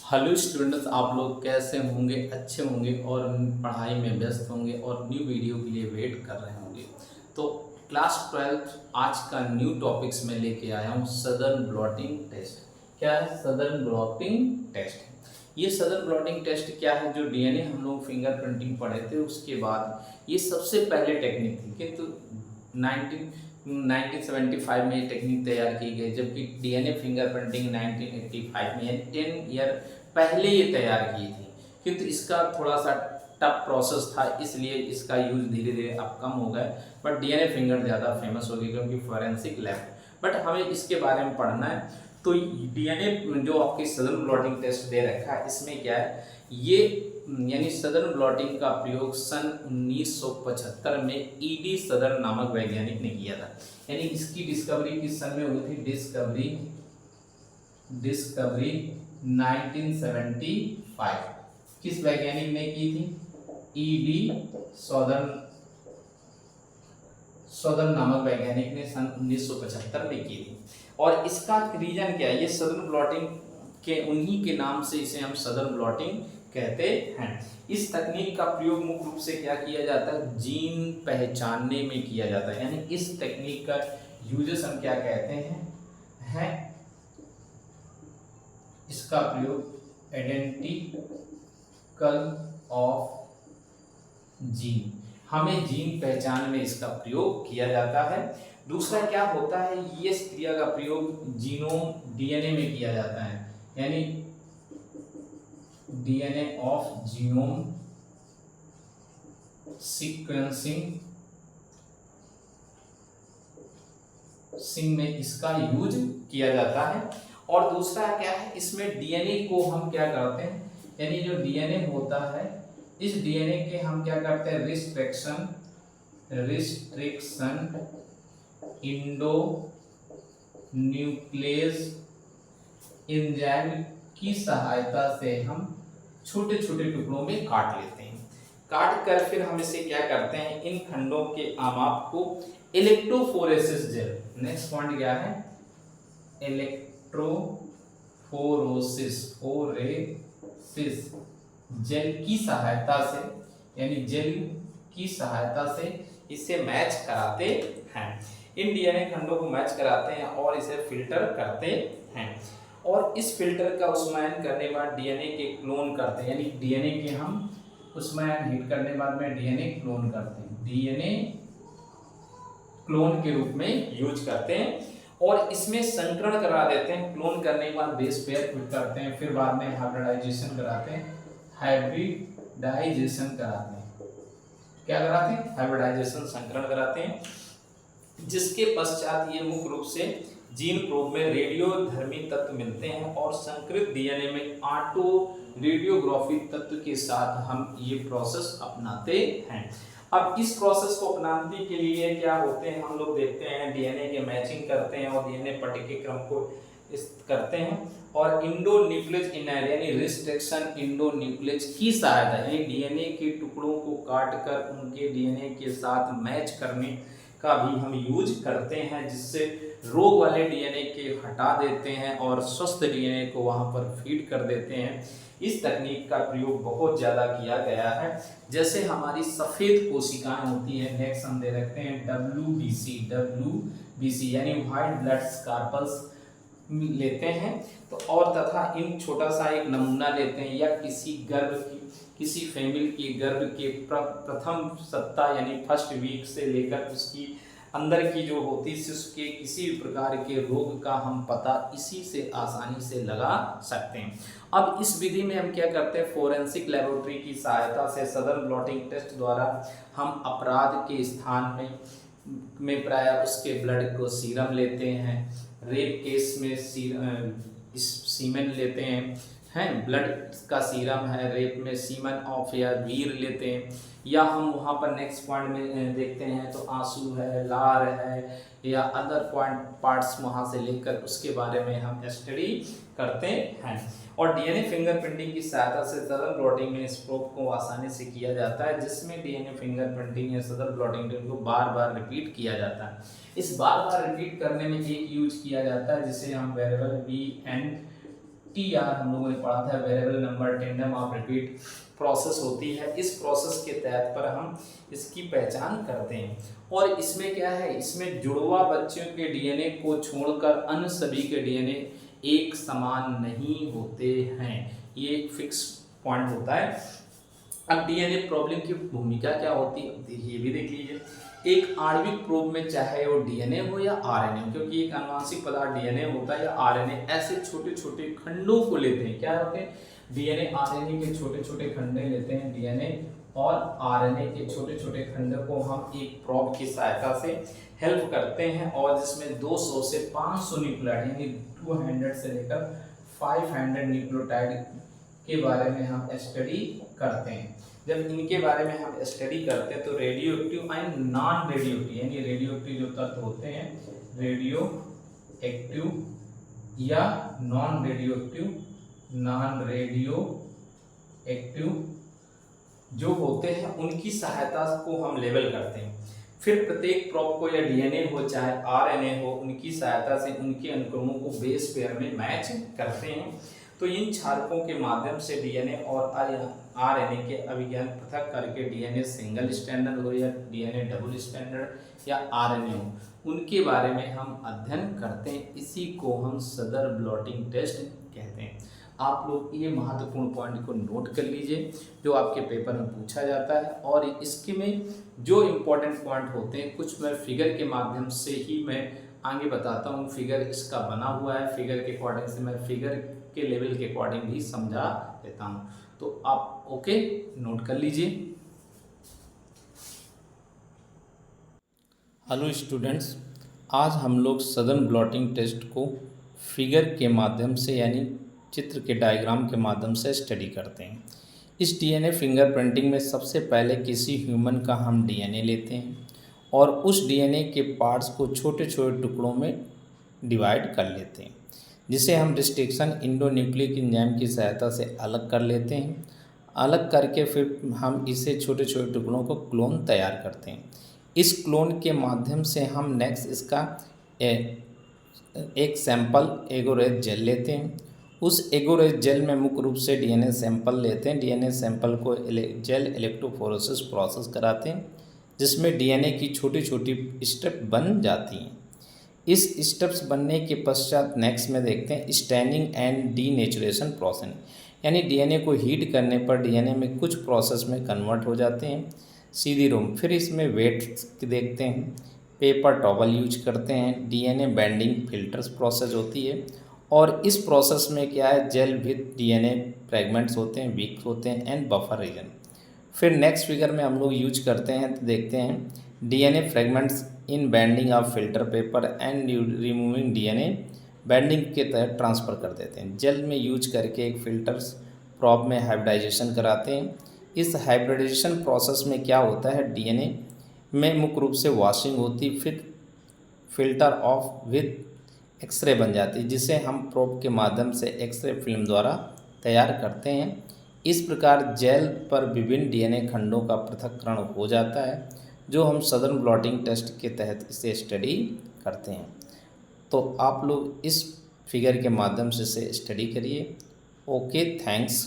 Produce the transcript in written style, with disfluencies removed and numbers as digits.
Hello students, आप लोग कैसे होंगे? अच्छे होंगे और पढ़ाई में व्यस्त होंगे और न्यू वीडियो के लिए वेट कर रहे होंगे। तो क्लास 12 आज का न्यू टॉपिक्स में लेके आया हूँ सदर्न ब्लॉटिंग टेस्ट। क्या है सदर्न ब्लॉटिंग टेस्ट? ये सदर्न ब्लॉटिंग टेस्ट क्या है? जो डीएनए हम लोग फिंगरप्रिंटिंग पढ़े थे उसके बाद ये सबसे पहले टेक्निक थी, किंतु 1975 में ये टेक्निक तैयार की गई, जबकि डीएनए फिंगरप्रिंटिंग 1985 में, यानी 10 ईयर पहले ये तैयार की थी। किंतु इसका थोड़ा सा टफ प्रोसेस था, इसलिए इसका यूज धीरे धीरे अब कम हो गया। बट डीएनए फिंगर ज़्यादा फेमस हो गई क्योंकि फॉरेंसिक लैब। बट हमें इसके बारे में पढ़ना है। तो डीएनए जो आपकी सदर्न ब्लॉटिंग टेस्ट दे रखा है, इसमें क्या है, ये यानी सदर्न ब्लॉटिंग का प्रयोग सन 1975 में ईडी सदर्न नामक वैज्ञानिक ने किया था। यानी इसकी डिस्कवरी किस सन में हुई थी? डिस्कवरी 1975 किस वैज्ञानिक ने की थी? ईडी सदर्न नामक वैज्ञानिक ने सन 1975 में की थी। और इसका रीजन क्या है? ये सदर्न ब्लॉटिंग के उन्हीं के नाम से इसे हम सदर्न ब्लॉटिंग कहते हैं। इस तकनीक का प्रयोग मुख्य रूप से क्या किया जाता है? जीन पहचानने में किया जाता है। यानी इस तकनीक का यूजेस हम क्या कहते हैं इसका प्रयोग आइडेंटिकल ऑफ जीन, हमें जीन पहचान में इसका प्रयोग किया जाता है। दूसरा क्या होता है? ये क्रिया का प्रयोग जीनोम डीएनए में किया जाता है, यानी डीएनए ऑफ जीनोम सीक्वेंसिंग में इसका यूज किया जाता है। और दूसरा क्या है? इसमें डीएनए को हम क्या करते हैं, यानी जो डीएनए होता है, इस डीएनए के हम क्या करते हैं? रिस्ट्रिक्शन इंडो न्यूक्लियस एंजाइम की सहायता से हम छोटे छोटे टुकड़ों में काट लेते हैं। काट कर फिर हम इसे क्या करते हैं? इन खंडों के आमाप को इलेक्ट्रोफोरेसिस जेल, नेक्स्ट पॉइंट क्या है? इलेक्ट्रोफोरेसिस जेल की सहायता से, यानी जेल की सहायता से इसे मैच कराते हैं। इन डीएनए खंडों को मैच कराते हैं और इसे फिल्टर करते हैं। और इस फिल्टर का उस्मायन करने के बाद डीएनए के क्लोन करते हैं, यानी डीएनए के हम उस्मायन हीट करने के बाद में डीएनए क्लोन करते हैं, डीएनए क्लोन के रूप में यूज करते हैं। और इसमें संकरण करा देते हैं। क्लोन करने के बाद बेस पेयर फिट करते हैं, फिर बाद में हाइब्रिडाइजेशन कराते हैं। क्या कराते हैं? हाइब्रिडाइजेशन, संकरण कराते हैं, जिसके पश्चात ये मुख्य रूप से जीन प्रोब में रेडियोधर्मी तत्व मिलते हैं और संकरित डीएनए में ऑटो रेडियोग्राफी तत्व के साथ हम ये प्रोसेस अपनाते हैं। अब इस प्रोसेस को अपनाने के लिए क्या होते हैं? हम लोग देखते हैं डीएनए के मैचिंग करते हैं और डीएनए पट्टी के क्रम को करते हैं और इंडो न्यूक्लियस इनर, यानी रिस्ट्रिक्शन इंडो न्यूक्लियस की सहायता, यानी डीएनए के टुकड़ों को काट कर उनके डीएनए के साथ मैच करने का भी हम यूज करते हैं, जिससे रोग वाले डीएनए के हटा देते हैं और स्वस्थ डीएनए को वहां पर फीड कर देते हैं। इस तकनीक का प्रयोग बहुत ज़्यादा किया गया है। जैसे हमारी सफ़ेद कोशिकाएं होती हैं, नेक्स्ट हम दे रखते हैं WBC यानी व्हाइट ब्लड कार्पल्स लेते हैं। तो और तथा इन छोटा सा एक नमूना लेते हैं, या किसी फीमेल की गर्भ के प्रथम सप्ताह यानी फर्स्ट वीक से लेकर उसकी अंदर की जो होती है उसके किसी भी प्रकार के रोग का हम पता इसी से आसानी से लगा सकते हैं। अब इस विधि में हम क्या करते हैं? फोरेंसिक लेबोरेटरी की सहायता से सदर्न ब्लॉटिंग टेस्ट द्वारा हम अपराध के स्थान में प्रायः उसके ब्लड को सीरम लेते हैं। रेप केस में सीमेन लेते हैं, ब्लड का सीरम है, रेप में सीमन ऑफ या वीर लेते हैं, या हम वहाँ पर नेक्स्ट पॉइंट में देखते हैं तो आंसू है, लार है, या अदर पार्ट्स वहाँ से लेकर उसके बारे में हम स्टडी करते हैं। और डीएनए फिंगरप्रिंटिंग की सहायता से सदर्न ब्लॉटिंग में इस प्रोब को आसानी से किया जाता है, जिसमें डीएनए फिंगरप्रिंटिंग या सदर्न ब्लॉटिंग को बार बार रिपीट किया जाता है। इस बार बार रिपीट करने में एक यूज किया जाता है जिसे हम वेरिएबल वी एंड TR हम लोगों ने पढ़ा था, variable number tandem of repeat process होती है। इस प्रोसेस के तहत पर हम इसकी पहचान करते हैं। और इसमें क्या है, इसमें जुड़वा बच्चों के डीएनए को छोड़कर अन्य सभी के डीएनए एक समान नहीं होते हैं, ये एक फिक्स पॉइंट होता है। अब डीएनए प्रॉब्लम की भूमिका क्या होती है ये भी देख लीजिए। एक आणविक प्रोब में चाहे वो डीएनए हो या आरएनए, क्योंकि एक आनुवांशिक पदार्थ डीएनए होता है या आरएनए, ऐसे छोटे छोटे खंडों को लेते हैं। क्या होते हैं, डीएनए आरएनए के छोटे छोटे खंडे लेते हैं, डीएनए और आरएनए के छोटे छोटे खंडों को हम एक प्रोब की सहायता से हेल्प करते हैं, और जिसमें 200 से 500 न्यूक्लियोटाइड यानी 200 से लेकर 500 न्यूक्लियोटाइड के बारे में हम स्टडी करते हैं। जब इनके बारे में हम स्टडी करते हैं तो radio active and non radio active, यानी रेडियो एक्टिव जो तत्व होते हैं, रेडियो एक्टिव या नॉन रेडियो एक्टिव जो होते हैं, उनकी सहायता को हम लेवल करते हैं। फिर प्रत्येक प्रोब को या डीएनए हो चाहे आरएनए हो, उनकी सहायता से उनके अनुक्रमों को बेस पेयर में मैच करते हैं। तो इन क्षारकों के माध्यम से डीएनए और आरएनए के अभिज्ञान पृथक करके डीएनए सिंगल स्टैंडर्ड हो या डीएनए डबल स्टैंडर्ड या आरएनए हो, उनके बारे में हम अध्ययन करते हैं। इसी को हम सदर ब्लॉटिंग टेस्ट कहते हैं। आप लोग ये महत्वपूर्ण पॉइंट को नोट कर लीजिए जो आपके पेपर में पूछा जाता है। और इसके में जो इम्पोर्टेंट पॉइंट होते हैं, कुछ मैं फिगर के माध्यम से ही मैं आगे बताता हूँ। फिगर इसका बना हुआ है, फिगर के अकॉर्डिंग से मैं फिगर के लेवल के अकॉर्डिंग भी समझा देता हूँ, तो आप ओके नोट कर लीजिए। हेलो स्टूडेंट्स, आज हम लोग सदर्न ब्लॉटिंग टेस्ट को फिगर के माध्यम से यानी चित्र के डायग्राम के माध्यम से स्टडी करते हैं। इस डीएनए फिंगरप्रिंटिंग में सबसे पहले किसी ह्यूमन का हम डीएनए लेते हैं और उस डीएनए के पार्ट्स को छोटे छोटे टुकड़ों में डिवाइड कर लेते हैं, जिसे हम डिस्ट्रिक्शन इंडोन्यूक्लिक एंजाइम की सहायता से अलग कर लेते हैं। अलग करके फिर हम इसे छोटे छोटे टुकड़ों को क्लोन तैयार करते हैं। इस क्लोन के माध्यम से हम नेक्स्ट इसका एक सैंपल एगोरेज जेल लेते हैं। उस एगोरेज जेल में मुख्य रूप से डीएनए सैंपल लेते हैं। डीएनए सैंपल को जेल इलेक्ट्रोफोरेसिस प्रोसेस कराते हैं, जिसमें डीएनए की छोटी छोटी स्टेप बन जाती हैं। इस स्टेप्स बनने के पश्चात नेक्स्ट में देखते हैं स्टैनिंग एंड डीनेचुरेशन प्रोसेस, यानी डीएनए को हीट करने पर डीएनए में कुछ प्रोसेस में कन्वर्ट हो जाते हैं सीधी रोम। फिर इसमें वेट देखते हैं, पेपर टॉवल यूज करते हैं, डीएनए बैंडिंग फिल्टर्स प्रोसेस होती है, और इस प्रोसेस में क्या है, जेल विथ डीएनए फ्रेगमेंट्स होते हैं, वीक होते हैं एंड बफर रीजन। फिर नेक्स्ट फिगर में हम लोग यूज करते हैं तो देखते हैं DNA fragments in banding of filter paper and removing DNA banding के तहत ट्रांसफ़र कर देते हैं। जेल में यूज करके एक फिल्टर्स प्रॉब में हाइब्रिडाइजेशन कराते हैं। इस हाइब्रिडाइजेशन प्रोसेस में क्या होता है, डीएनए में मुख्य रूप से वॉशिंग होती, फिर फिल्टर ऑफ विथ एक्सरे बन जाती है, जिसे हम प्रोब के माध्यम से एक्सरे फिल्म द्वारा तैयार करते हैं। इस प्रकार जेल पर विभिन्न डीएनए खंडों का पृथक्करण हो जाता है, जो हम सदर्न ब्लॉटिंग टेस्ट के तहत इसे स्टडी करते हैं। तो आप लोग इस फिगर के माध्यम से इसे स्टडी करिए। Okay, thanks.